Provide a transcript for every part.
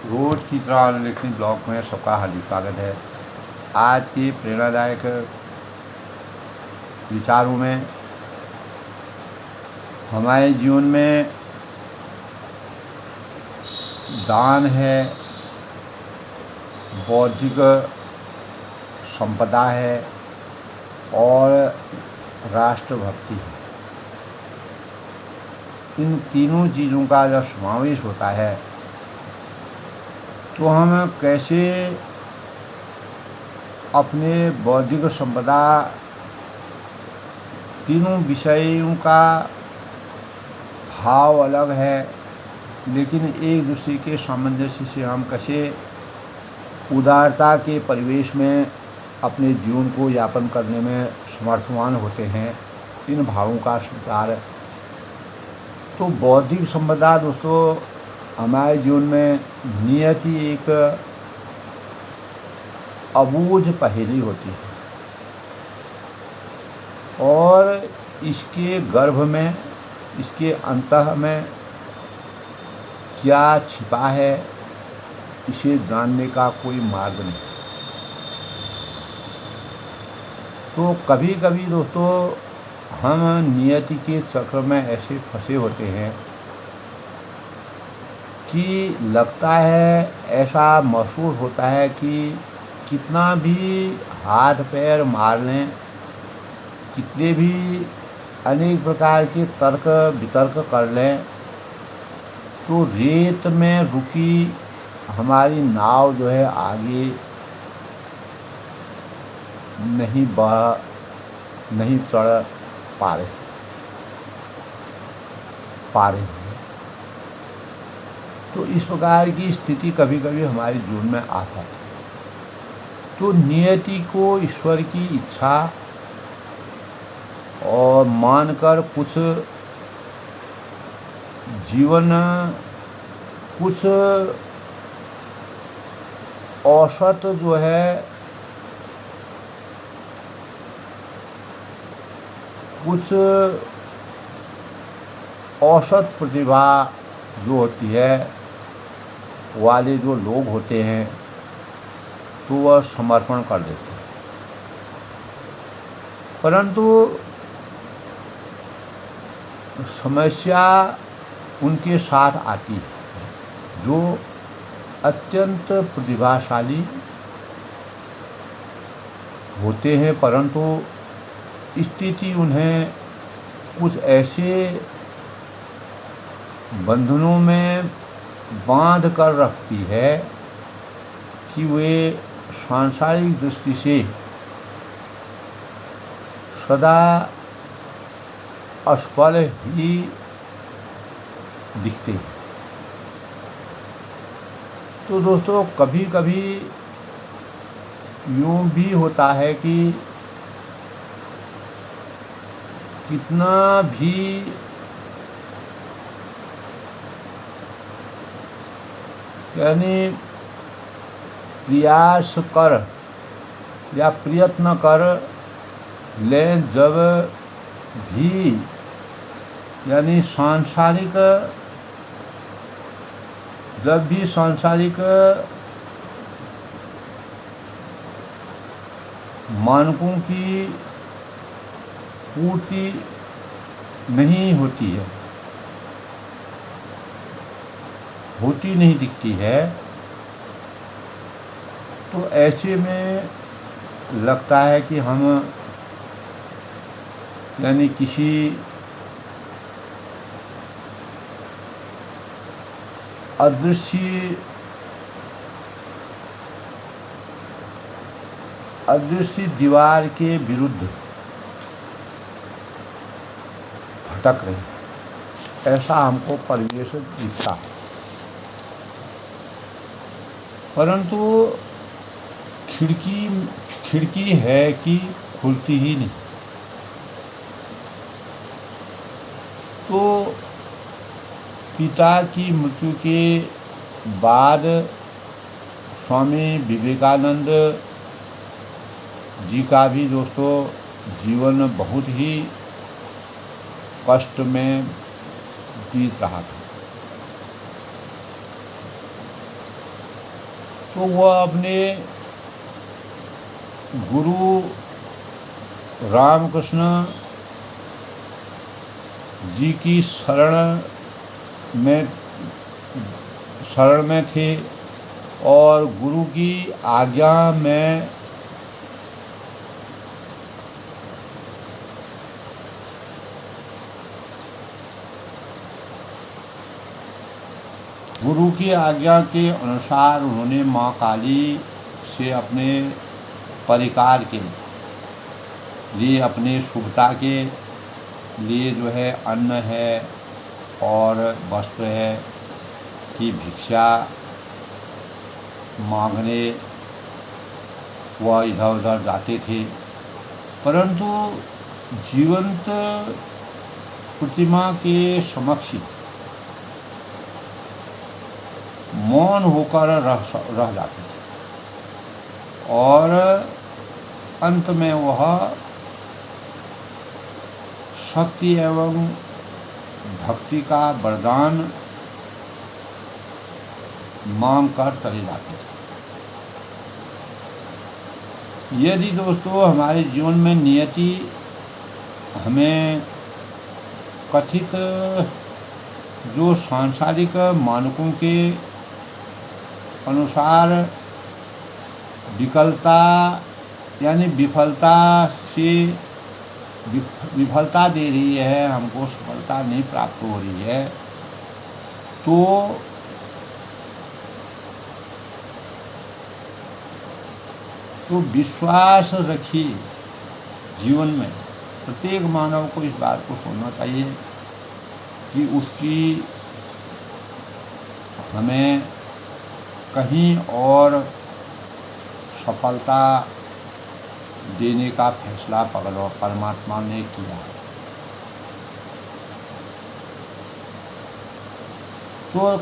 रोज की तरह अनुलेखनी ब्लॉग में सबका हार्दिक स्वागत है। आज के प्रेरणादायक विचारों में हमारे जीवन में दान है, बौद्धिक संपदा है और राष्ट्रभक्ति है। इन तीनों चीज़ों का जब समावेश होता है तो हम कैसे अपने बौद्धिक संपदा तीनों विषयों का भाव अलग है, लेकिन एक दूसरे के सामंजस्य से हम कैसे उदारता के परिवेश में अपने जीवन को यापन करने में समर्थवान होते हैं, इन भावों का संचार। तो बौद्धिक संपदा दोस्तों हमारे जीवन में नियति एक अबूझ पहेली होती है और इसके गर्भ में, इसके अंतः में क्या छिपा है, इसे जानने का कोई मार्ग नहीं। तो कभी कभी दोस्तों हम नियति के चक्र में ऐसे फंसे होते हैं कि लगता है, ऐसा महसूस होता है कि कितना भी हाथ पैर मार लें, कितने भी अनेक प्रकार के तर्क वितर्क कर लें, तो रेत में रुकी हमारी नाव जो है आगे नहीं चढ़ पा रहे हैं। तो इस प्रकार की स्थिति कभी कभी हमारे जीवन में आता है। तो नियति को ईश्वर की इच्छा और मानकर कुछ जीवन, कुछ औसत जो है, कुछ औसत प्रतिभा जो होती है वाले जो लोग होते हैं तो वह समर्पण कर देते हैं। परंतु समस्या उनके साथ आती है जो अत्यंत प्रतिभाशाली होते हैं, परंतु स्थिति उन्हें कुछ ऐसे बंधनों में बांध कर रखती है कि वे सांसारिक दृष्टि से सदा असफल ही दिखते हैं। तो दोस्तों कभी कभी यूँ भी होता है कि कितना भी यानी प्रयास कर या प्रयत्न कर लें, जब भी यानी सांसारिक मानकों की पूर्ति नहीं होती है, होती नहीं दिखती है, तो ऐसे में लगता है कि हम यानी किसी अदृश्य दीवार के विरुद्ध भटक रहे, ऐसा हमको परिवेश दिखता है। परंतु खिड़की है कि खुलती ही नहीं। तो पिता की मृत्यु के बाद स्वामी विवेकानंद जी का भी दोस्तों जीवन बहुत ही कष्ट में बीत रहा था। तो वह अपने गुरु रामकृष्ण जी की में शरण में थे और गुरु की आज्ञा में गुरु की आज्ञा के अनुसार उन्होंने माँ काली से अपने परिकार के लिए, अपने शुभता के लिए जो है अन्न है और वस्त्र है की भिक्षा मांगने वह इधर उधर जाते थे, परंतु जीवंत प्रतिमा के समक्ष मौन होकर रह जाते थे और अंत में वह शक्ति एवं भक्ति का वरदान मांग कर चले जाते थे। यदि दोस्तों हमारे जीवन में नियति हमें कथित जो सांसारिक मानकों के अनुसार विकलता यानी विफलता दे रही है, हमको सफलता नहीं प्राप्त हो रही है, तो विश्वास रखिए। जीवन में प्रत्येक मानव को इस बात को सोचना चाहिए कि उसकी हमें कहीं और सफलता देने का फैसला परमात्मा ने किया है। तो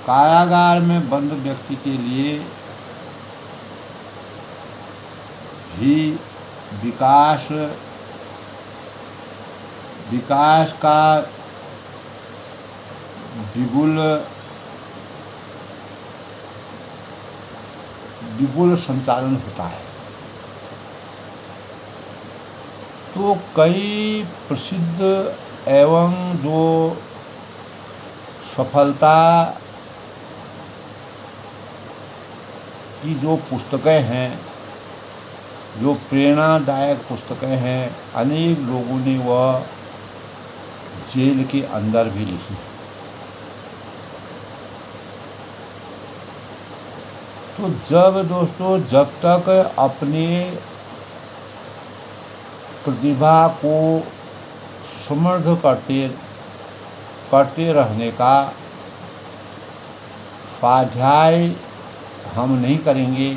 कारागार में बंद व्यक्ति के लिए भी विकास का विपुल संचालन होता है। तो कई प्रसिद्ध एवं जो सफलता की जो पुस्तकें हैं, जो प्रेरणादायक पुस्तकें हैं, अनेक लोगों ने वह जेल के अंदर भी लिखी। तो जब तक अपने प्रतिभा को समृद्ध करते रहने का स्वाध्याय हम नहीं करेंगे,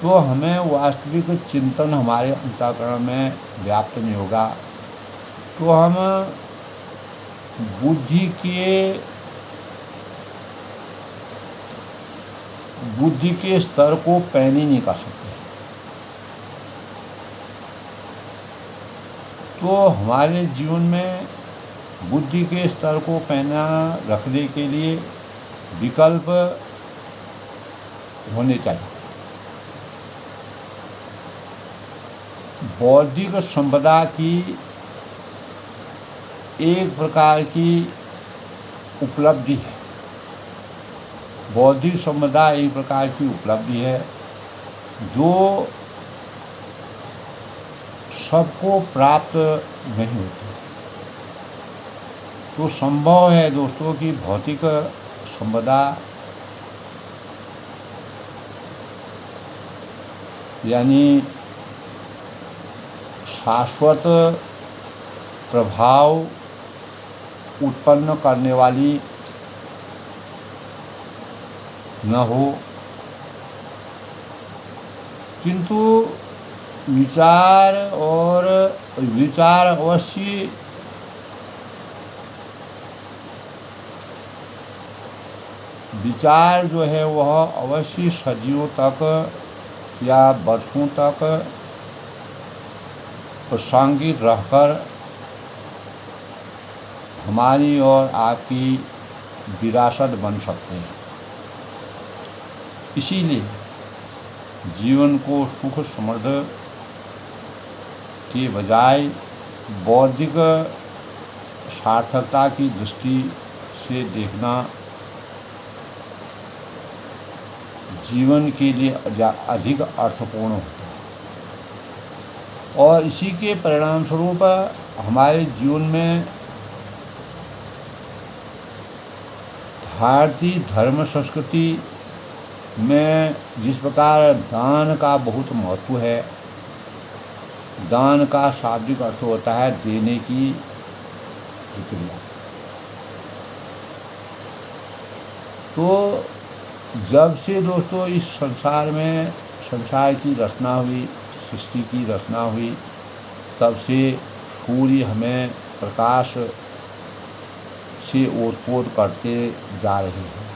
तो हमें वास्तविक चिंतन हमारे अंतःकरण में व्याप्त नहीं होगा। तो हम बुद्धि के स्तर को पैन ही नहीं कर सकते। तो हमारे जीवन में बुद्धि के स्तर को पैना रखने के लिए विकल्प होने चाहिए। बौद्धिक संपदा की एक प्रकार की उपलब्धि है। बौद्धिक संपदा एक प्रकार की उपलब्धि है जो सबको प्राप्त नहीं होती। तो संभव है दोस्तों कि भौतिक संपदा यानी शाश्वत प्रभाव उत्पन्न करने वाली न हो, किंतु विचार अवश्य विचार जो है वह अवश्य सदियों तक या वर्षों तक प्रासंगिक रहकर हमारी और आपकी विरासत बन सकते हैं। इसीलिए जीवन को सुख समृद्ध के बजाय बौद्धिक सार्थकता की दृष्टि से देखना जीवन के लिए अधिक अर्थपूर्ण होता है। और इसी के परिणाम स्वरूप हमारे जीवन में भारतीय धर्म संस्कृति में जिस प्रकार दान का बहुत महत्व है, दान का शाब्दिक अर्थ होता है देने की प्रक्रिया। तो जब से दोस्तों इस संसार में संसार की रचना हुई, सृष्टि की रचना हुई, तब से सूर्य हमें प्रकाश से ओतप्रोत करते जा रहे हैं।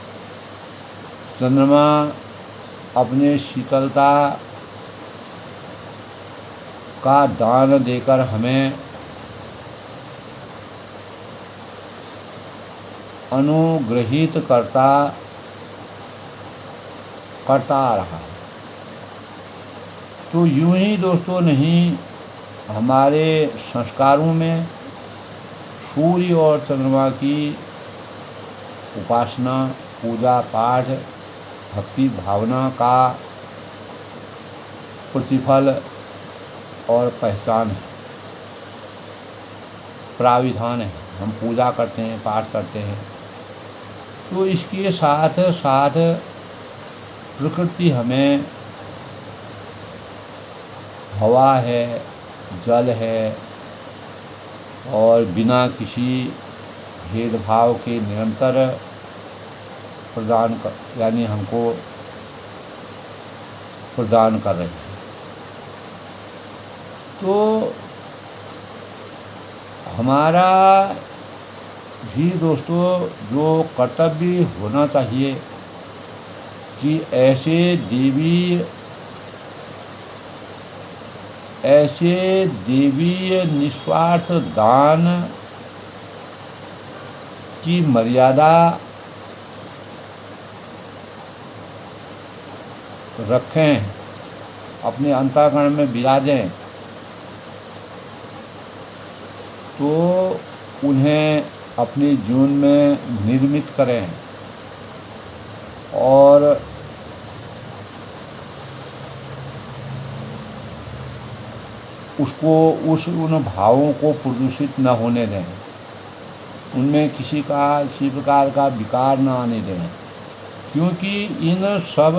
चंद्रमा अपने शीतलता का दान देकर हमें अनुग्रहित करता आ रहा है। तो यूं ही दोस्तों नहीं, हमारे संस्कारों में सूर्य और चंद्रमा की उपासना, पूजा पाठ, भक्ति भावना का प्रतिफल और पहचान है, प्राविधान है। हम पूजा करते हैं, पाठ करते हैं। तो इसके साथ साथ प्रकृति हमें हवा है, जल है, और बिना किसी भेदभाव के निरंतर यानी हमको प्रदान कर रहे हैं। तो हमारा भी दोस्तों जो कर्तव्य होना चाहिए कि ऐसे देवीय निस्वार्थ दान की मर्यादा रखें, अपने अंतःकरण में विराजें, तो उन्हें अपने जीवन में निर्मित करें और उन भावों को प्रदूषित न होने दें, उनमें किसी प्रकार का विकार न आने दें। क्योंकि इन सब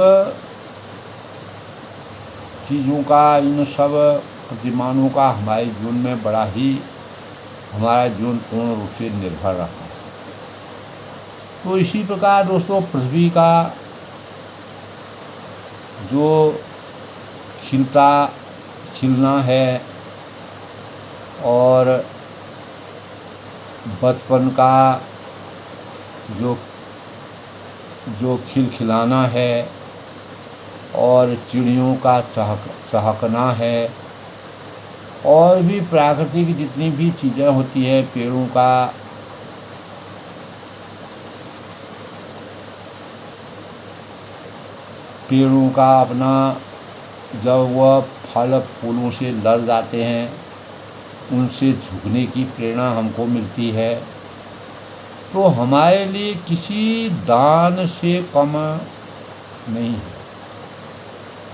चीज़ों का, इन सब प्रतिमानों का हमारे जीवन में बड़ा ही, हमारा जीवन पूर्ण रूप से निर्भर रहा है। तो इसी प्रकार दोस्तों पृथ्वी का जो खिलना है और बचपन का जो खिलखिलाना है और चिड़ियों का चहकना है, और भी प्राकृतिक जितनी भी चीज़ें होती है, पेड़ों का अपना जब वह फल फूलों से लड़ जाते हैं, उनसे झुकने की प्रेरणा हमको मिलती है। तो हमारे लिए किसी दान से कम नहीं है।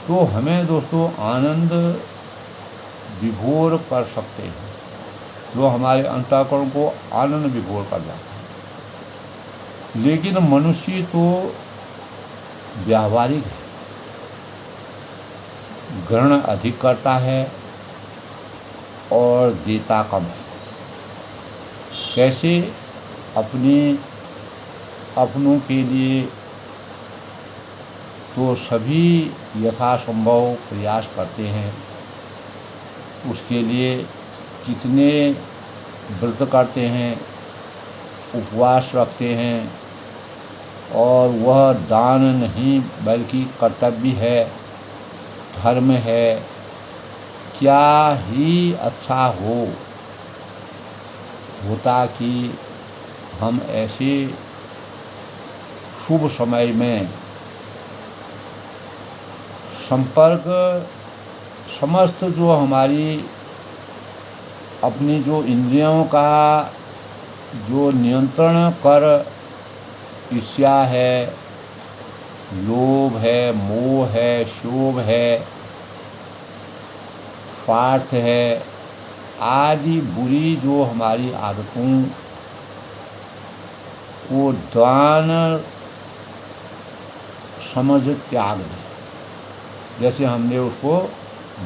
तो हमें दोस्तों आनंद विभोर कर सकते हैं, जो हमारे अंतःकरण को आनंद विभोर कर जाता है। लेकिन मनुष्य तो व्यावहारिक है, ग्रहण अधिक करता है और देता कम है। कैसे? अपनों के लिए तो सभी यथासंभव प्रयास करते हैं, उसके लिए कितने व्रत करते हैं, उपवास रखते हैं, और वह दान नहीं बल्कि कर्तव्य है, धर्म है। क्या ही अच्छा होता कि हम ऐसे शुभ समय में संपर्क समस्त जो हमारी अपनी जो इंद्रियों का जो नियंत्रण कर ईर्ष्या है, लोभ है, मोह है, शोभ है, स्वार्थ है आदि बुरी जो हमारी आदतों को दान समझ त्याग दें। जैसे हमने उसको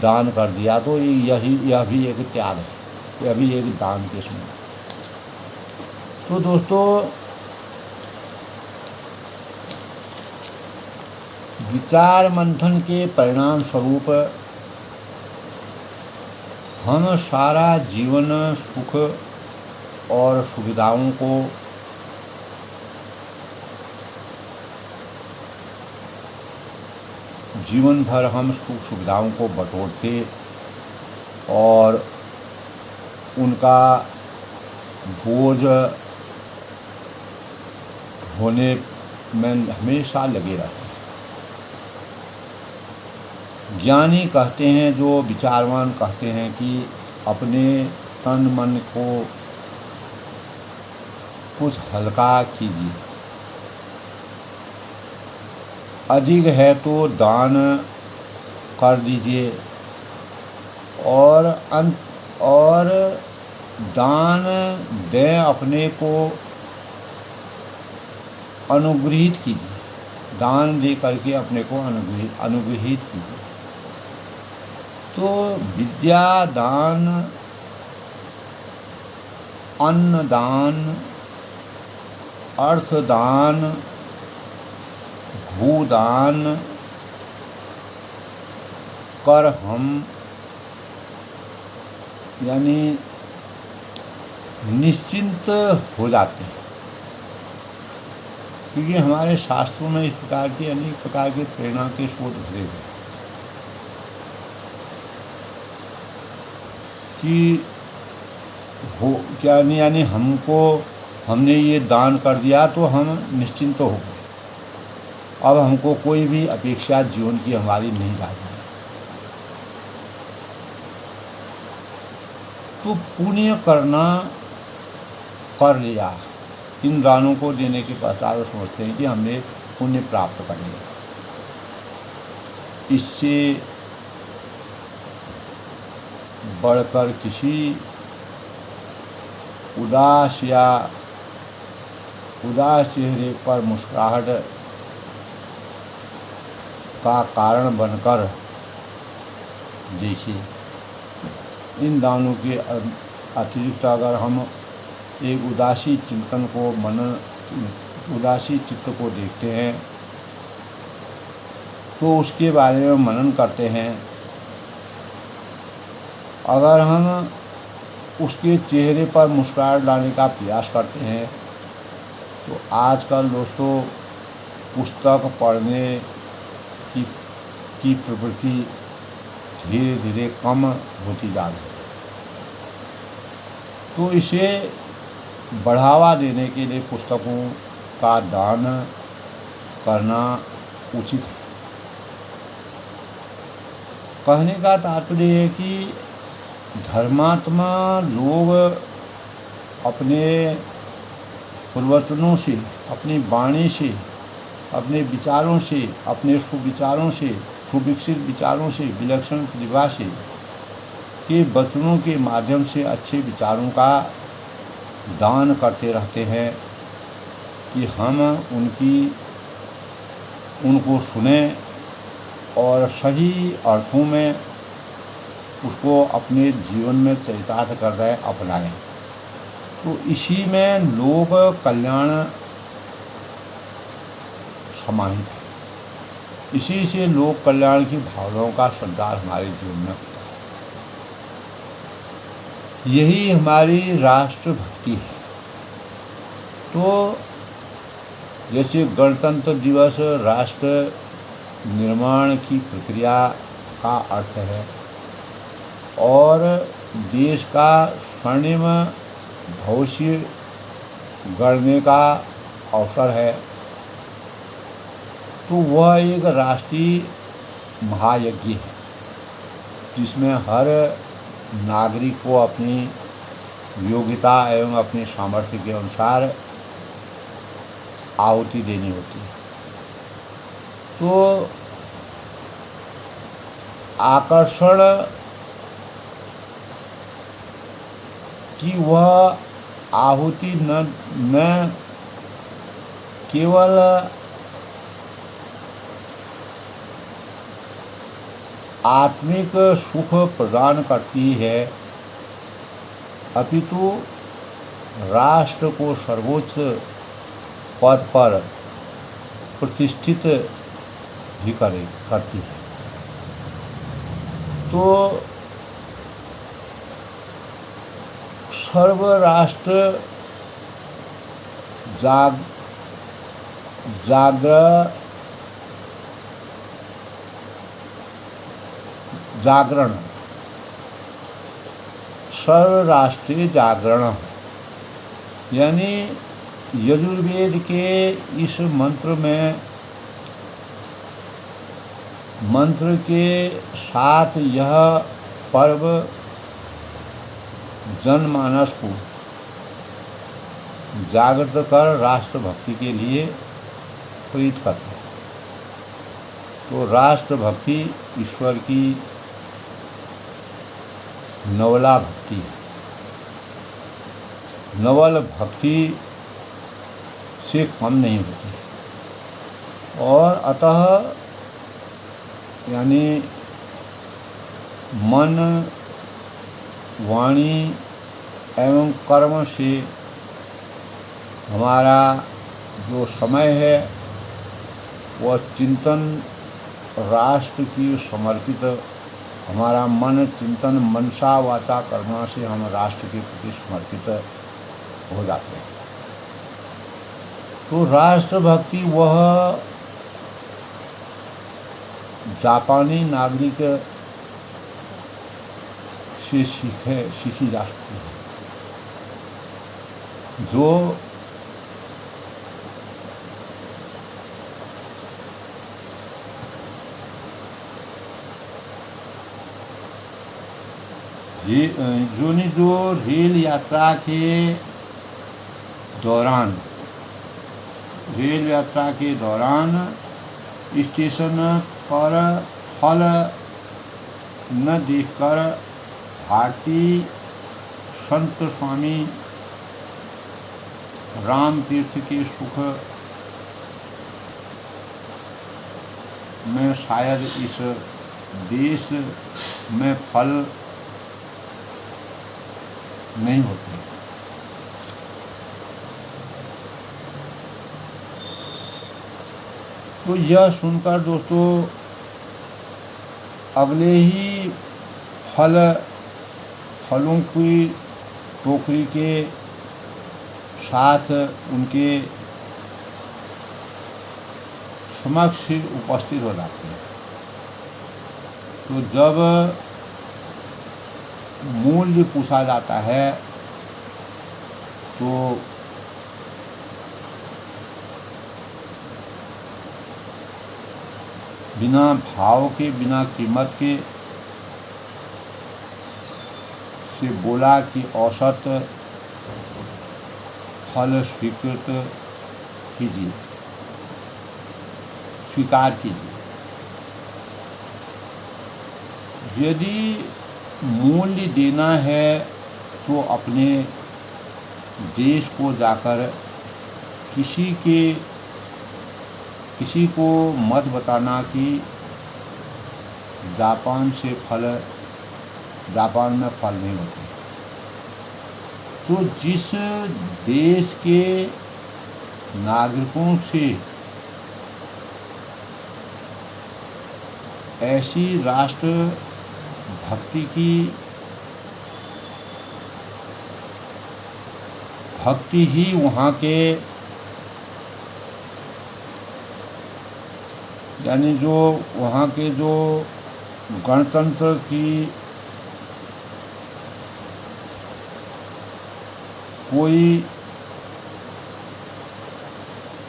दान कर दिया तो यह भी एक त्याग है, यह भी एक दान के समान। तो दोस्तों, विचार मंथन के परिणाम स्वरूप हम सारा जीवन सुख और सुविधाओं को जीवन भर हम सुख सुविधाओं को बटोरते और उनका बोझ होने में हमेशा लगे रहते हैं। ज्ञानी कहते हैं, जो विचारवान कहते हैं कि अपने तन मन को कुछ हल्का कीजिए, अधिक है तो दान कर दीजिए और दान दें, अपने को अनुग्रहित कीजिए, दान दे करके अपने को अनुग्रहित कीजिए। तो विद्या दान, अन्न दान, अर्थ दान, भूदान कर हम यानी निश्चिंत हो जाते हैं, क्योंकि हमारे शास्त्रों में इस प्रकार के अनेक प्रकार के प्रेरणा के स्रोत भरे हुए कि हो क्या नहीं, यानी हमने ये दान कर दिया तो हम निश्चिंत हो गए, अब हमको कोई भी अपेक्षा जीवन की हमारी नहीं रही। तो पुण्य करना कर लिया, इन दानों को देने के पश्चात समझते हैं कि हमने पुण्य प्राप्त कर लिया। इससे बढ़कर किसी उदास चेहरे पर मुस्कुराहट का कारण बनकर देखिए। इन दानों के अतिरिक्त अगर हम एक उदासी चित्त को देखते हैं तो उसके बारे में मनन करते हैं, अगर हम उसके चेहरे पर मुस्कुराहट लाने का प्रयास करते हैं तो आजकल दोस्तों पुस्तक पढ़ने की प्रवृत्ति धीरे धीरे कम होती जा रही है। तो इसे बढ़ावा देने के लिए पुस्तकों का दान करना उचित है। कहने का तात्पर्य है कि धर्मात्मा लोग अपने प्रवचनों से, अपनी वाणी से, अपने विचारों से, अपने सुविचारों से, सुविकसित विचारों से, विलक्षण प्रतिभा से के वचनों के माध्यम से अच्छे विचारों का दान करते रहते हैं कि हम उनको सुने और सही अर्थों में उसको अपने जीवन में चरितार्थ कर रहे अपनाएं। तो इसी में लोक कल्याण समाहित है। इसी से लोक कल्याण की भावनाओं का संचार हमारे जीवन में होता है। यही हमारी राष्ट्रभक्ति है। तो जैसे गणतंत्र दिवस राष्ट्र निर्माण की प्रक्रिया का अर्थ है और देश का स्वर्णिम भविष्य गढ़ने का अवसर है, तो वह एक राष्ट्रीय महायज्ञ है जिसमें हर नागरिक को अपनी योग्यता एवं अपने सामर्थ्य के अनुसार आहुति देनी होती है। तो आकर्षण की वह आहुति न केवल आत्मिक सुख प्रदान करती है, अपितु राष्ट्र को सर्वोच्च पद पर प्रतिष्ठित भी करती है। तो सर्व राष्ट्र जागरण सर्वराष्ट्रीय जागरण, यानी यजुर्वेद के इस मंत्र के साथ यह पर्व जनमानस को जागृत कर राष्ट्रभक्ति के लिए प्रेरित करता है। तो राष्ट्रभक्ति ईश्वर की नवला भक्ति है। नवल भक्ति से कम नहीं होती, और अतः यानी मन, वाणी एवं कर्म से हमारा जो समय है वह चिंतन राष्ट्र की समर्पित, हमारा मन चिंतन मनसा वाचा कर्मा से हम राष्ट्र के प्रति समर्पित हो जाते हैं। तो राष्ट्रभक्ति वह जापानी नागरिक से सीखी जा सकती है, जो जो रेल यात्रा के दौरान स्टेशन पर फल न देखकर भारतीय संत स्वामी राम तीर्थ के सुख में शायद इस देश में फल नहीं होते। तो यह सुनकर दोस्तों अगले ही फलों की टोकरी के साथ उनके समक्ष उपस्थित हो जाते हैं। तो जब मूल्य पूछा जाता है तो बिना भाव के, बिना कीमत के से बोला कि औसत फल स्वीकार कीजिए। यदि मूल्य देना है तो अपने देश को जाकर किसी को मत बताना कि जापान में फल नहीं होते। तो जिस देश के नागरिकों से ऐसी राष्ट्र भक्ति ही वहाँ के, यानी जो वहाँ के जो गणतंत्र की कोई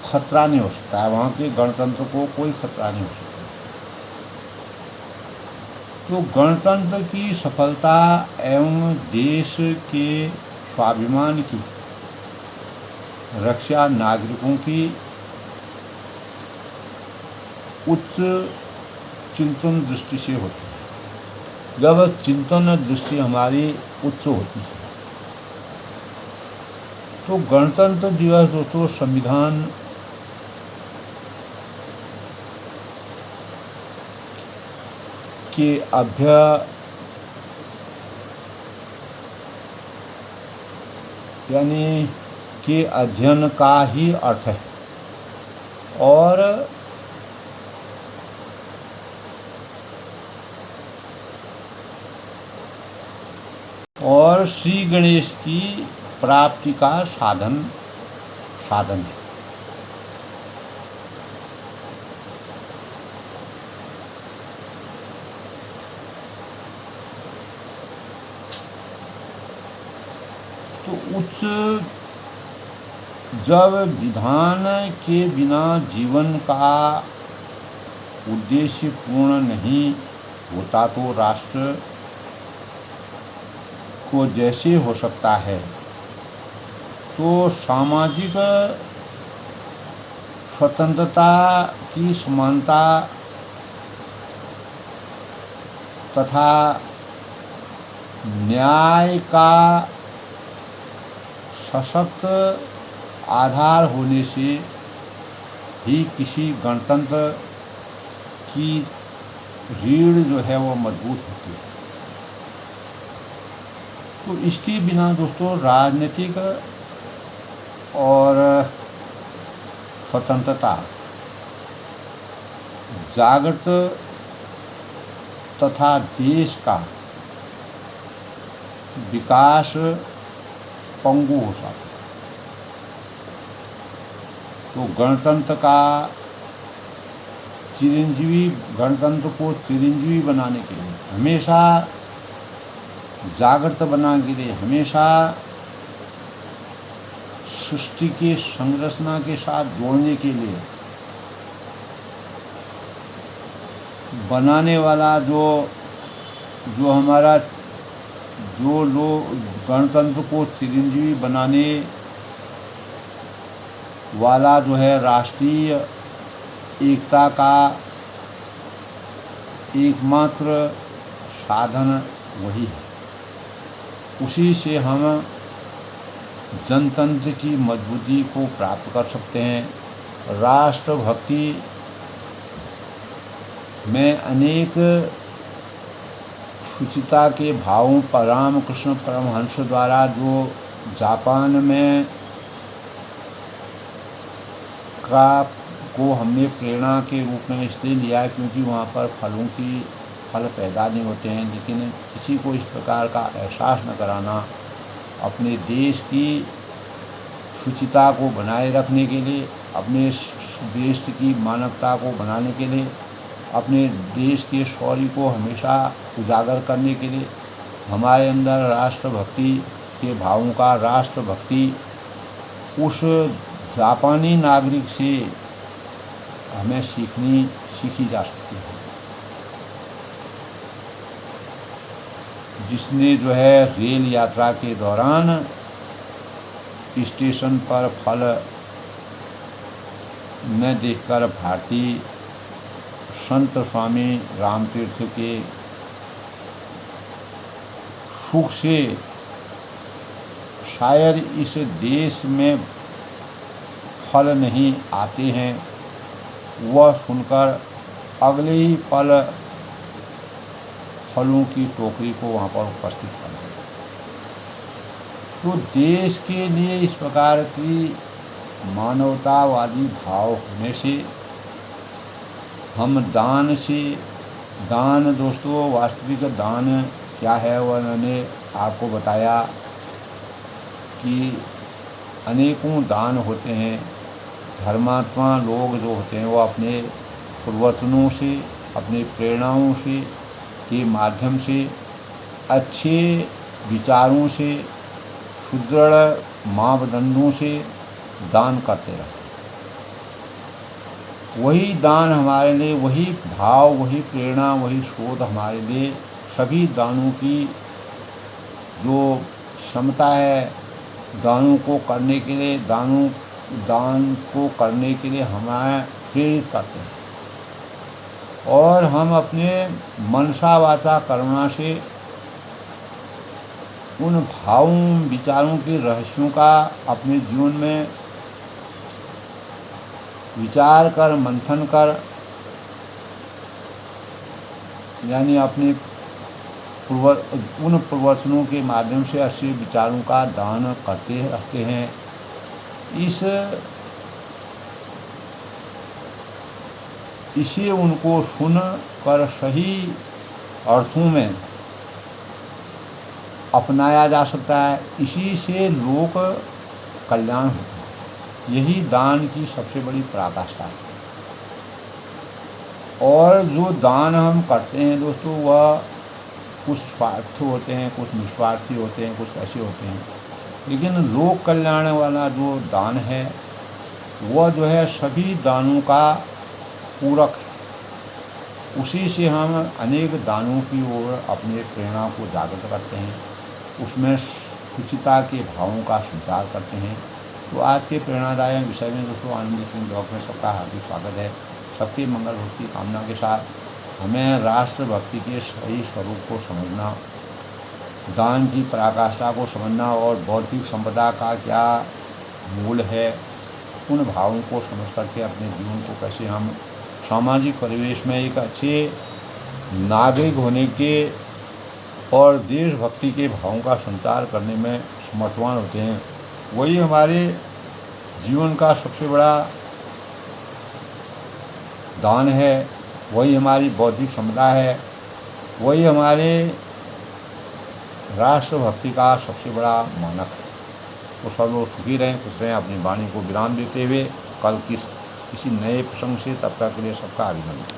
खतरा नहीं हो सकता है, वहाँ के गणतंत्र को कोई खतरा नहीं हो सकता। तो गणतंत्र की सफलता एवं देश के स्वाभिमान की रक्षा नागरिकों की उच्च चिंतन दृष्टि से होती है। जब चिंतन दृष्टि हमारी उच्च होती है तो गणतंत्र दिवस दोस्तों संविधान के यानी के अध्ययन का ही अर्थ है। और श्री गणेश की प्राप्ति का साधन है। तो उच्च जब विधान के बिना जीवन का उद्देश्य पूर्ण नहीं होता तो राष्ट्र को जैसे हो सकता है तो सामाजिक स्वतंत्रता की समानता तथा न्याय का सशक्त आधार होने से ही किसी गणतंत्र की रीढ़ जो है वो मजबूत होती है। तो इसके बिना दोस्तों राजनीतिक और स्वतंत्रता जागृत तथा देश का विकास पंगु हो सकता है। तो गणतंत्र को चिरंजीवी बनाने के लिए हमेशा जागृत बनाने के लिए हमेशा सृष्टि के संरचना के साथ जोड़ने के लिए बनाने वाला जो हमारा जो लोग गणतंत्र को चिरंजीवी बनाने वाला जो है राष्ट्रीय एकता का एकमात्र साधन वही है। उसी से हम जनतंत्र की मजबूती को प्राप्त कर सकते हैं। राष्ट्रभक्ति में अनेक शुचिता के भावों पर रामकृष्ण परमहंस द्वारा जो जापान में को हमने प्रेरणा के रूप में इसलिए लिया है क्योंकि वहाँ पर फल पैदा नहीं होते हैं, लेकिन किसी को इस प्रकार का एहसास न कराना, अपने देश की शुचिता को बनाए रखने के लिए, अपने देश की मानवता को बनाने के लिए, अपने देश के शौर्य को हमेशा उजागर करने के लिए हमारे अंदर राष्ट्रभक्ति के भावों का राष्ट्रभक्ति उस जापानी नागरिक से हमें सीखी जा सकती है, जिसने जो है रेल यात्रा के दौरान स्टेशन पर फल न देखकर भारतीय संत स्वामी रामतीर्थ के सुख से शायद इस देश में फल नहीं आते हैं, वह सुनकर अगले ही पल फलों की टोकरी को वहाँ पर उपस्थित कर दिया। तो देश के लिए इस प्रकार की मानवतावादी भाव होने से हम दान दोस्तों वास्तविक दान क्या है वह मैंने आपको बताया कि अनेकों दान होते हैं। धर्मात्मा लोग जो होते हैं वो अपने प्रवचनों से अपने प्रेरणाओं से के माध्यम से अच्छे विचारों से सुदृढ़ मापदंडों से दान करते रहते हैं। वही दान हमारे लिए, वही भाव, वही प्रेरणा, वही शोध हमारे लिए सभी दानों की जो क्षमता है, दानों को करने के लिए, दान को करने के लिए हमें प्रेरित करते हैं। और हम अपने मनसा वाचा कर्मणा से उन भावों, विचारों के रहस्यों का अपने जीवन में विचार कर, मंथन कर, यानी अपने उन प्रवचनों के माध्यम से अच्छे विचारों का दान करते रहते हैं। इसे उनको सुन कर सही अर्थों में अपनाया जा सकता है। इसी से लोक कल्याण होता है। यही दान की सबसे बड़ी पराकाष्ठा है। और जो दान हम करते हैं दोस्तों, वह कुछ स्वार्थ होते हैं, कुछ निस्वार्थी होते हैं, कुछ ऐसे होते हैं, लेकिन लोक कल्याण वाला जो दान है वह जो है सभी दानों का पूरक है। उसी से हम अनेक दानों की ओर अपने प्रेरणा को जागृत करते हैं, उसमें शुचिता के भावों का संचार करते हैं। तो आज के प्रेरणादायक विषय में दोस्तों आनंद सिंह ब्लॉग में सबका हार्दिक स्वागत है। सबके मंगल हो की कामना के साथ हमें राष्ट्रभक्ति के सही स्वरूप को समझना, दान की पराकाष्ठा को समझना और बौद्धिक संपदा का क्या मूल है, उन भावों को समझ करके अपने जीवन को कैसे हम सामाजिक परिवेश में एक अच्छे नागरिक होने के और देशभक्ति के भावों का संचार करने में समर्थवान होते हैं, वही हमारे जीवन का सबसे बड़ा दान है। वही हमारी बौद्धिक क्षमता है, वही हमारे राष्ट्रभक्ति का सबसे बड़ा मानक है। तो सब लोग सुखी रहें, खुश रहें। अपनी वाणी को विराम देते हुए कल किसी नए प्रसंग से, तब तक के लिए सबका अभिनंदन।